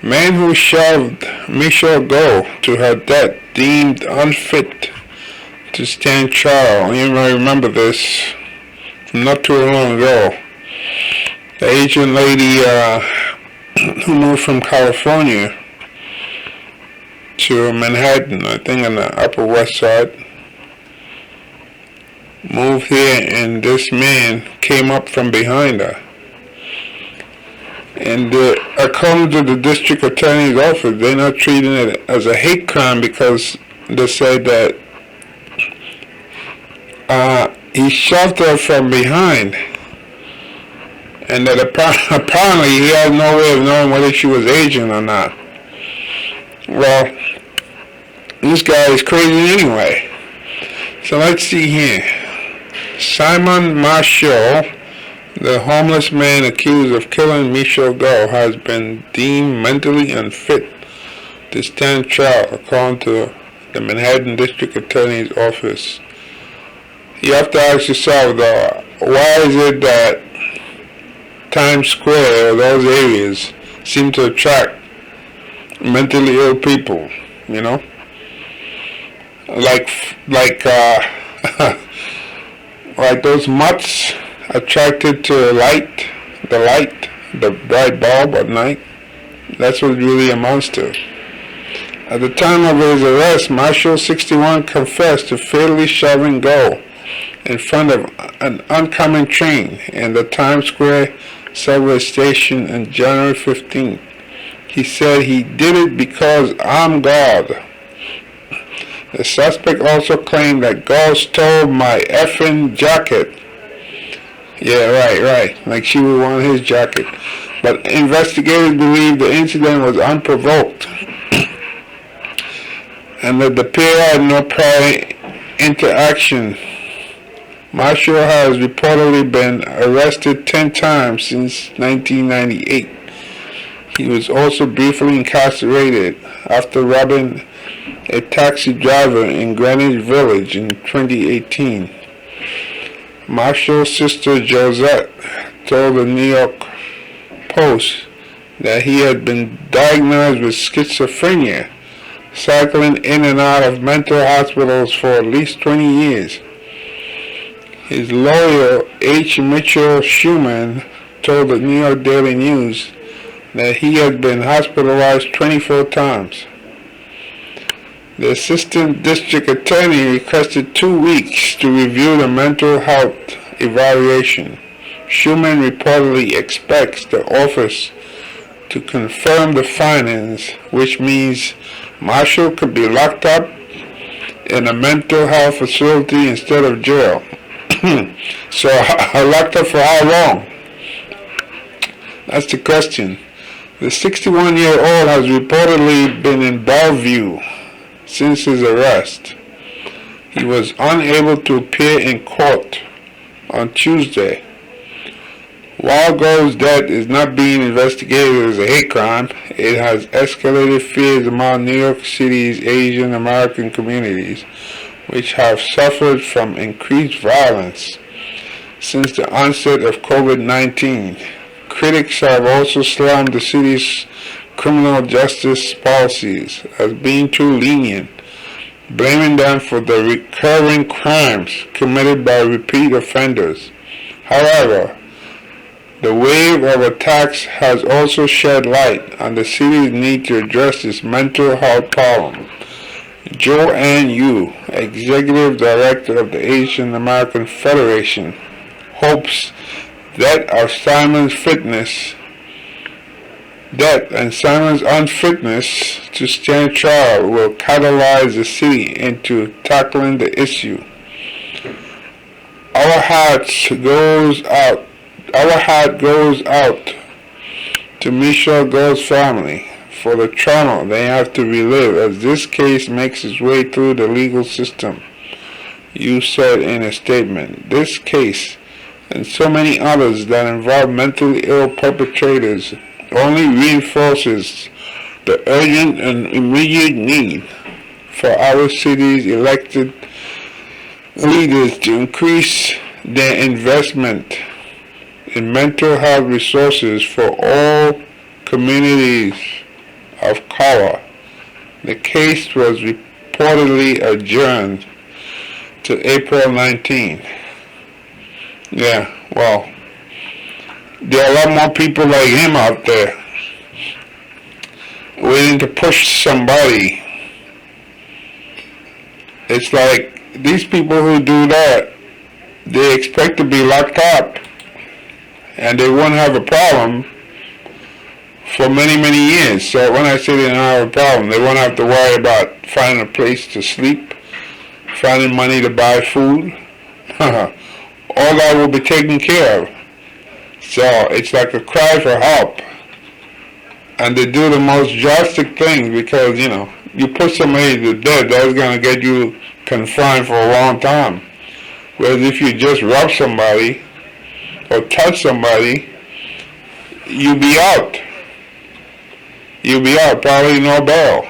Man who shoved Michelle Go to her death deemed unfit to stand trial. You might remember this from not too long ago. The Asian lady who moved from California to Manhattan, I think on the Upper West Side, moved here, and this man came up from behind her. And according to the district attorney's office, they're not treating it as a hate crime because they said that he shoved her from behind, and that apparently he had no way of knowing whether she was Asian or not. Well, this guy is crazy anyway. So let's see here. Simon Marshall, the homeless man accused of killing Michelle Go, has been deemed mentally unfit to stand trial, according to the Manhattan District Attorney's Office. You have to ask yourself, though, why is it that Times Square or those areas seem to attract mentally ill people, you know? Like like those mutts attracted to the bright bulb at night. That's what it really amounts to. At the time of his arrest, Marshall, 61, confessed to fatally shoving Go in front of an oncoming train in the Times Square subway station on January 15th. He said he did it because I'm God. The suspect also claimed that Go stole my effing jacket. Yeah, right. Like she would want his jacket. But investigators believe the incident was unprovoked and that the pair had no prior interaction. Marshall has reportedly been arrested 10 times since 1998. He was also briefly incarcerated after robbing a taxi driver in Greenwich Village in 2018. Marshall's sister Josette told the New York Post that he had been diagnosed with schizophrenia, cycling in and out of mental hospitals for at least 20 years. His lawyer, H. Mitchell Schumann, told the New York Daily News that he had been hospitalized 24 times. The assistant district attorney requested 2 weeks to review the mental health evaluation. Schumann reportedly expects the office to confirm the findings, which means Marshall could be locked up in a mental health facility instead of jail. So, locked up for how long? That's the question. The 61-year-old has reportedly been in Bellevue since his arrest. He was unable to appear in court on Tuesday. While Go's death is not being investigated as a hate crime, it has escalated fears among New York City's Asian American communities, which have suffered from increased violence since the onset of COVID-19. Critics have also slammed the city's criminal justice policies as being too lenient, blaming them for the recurring crimes committed by repeat offenders. However, the wave of attacks has also shed light on the city's need to address its mental health problem. Joanne Yu, Executive Director of the Asian American Federation, hopes that Simon's unfitness to stand trial will catalyze the city into tackling the issue. Our heart goes out to Michelle Go's family for the trauma they have to relive as this case makes its way through the legal system. You said in a statement, this case and so many others that involve mentally ill perpetrators only reinforces the urgent and immediate need for our city's elected leaders to increase their investment in mental health resources for all communities of color. The case was reportedly adjourned to April 19. Yeah, well, there are a lot more people like him out there waiting to push somebody. It's like these people who do that, they expect to be locked up and they won't have a problem for many, many years. So when I say they don't have a problem, they won't have to worry about finding a place to sleep, finding money to buy food. All that will be taken care of. So it's like a cry for help. And they do the most drastic things because, you put somebody to death, that's going to get you confined for a long time. Whereas if you just rub somebody or touch somebody, you'll be out. You'll be out, probably no bail.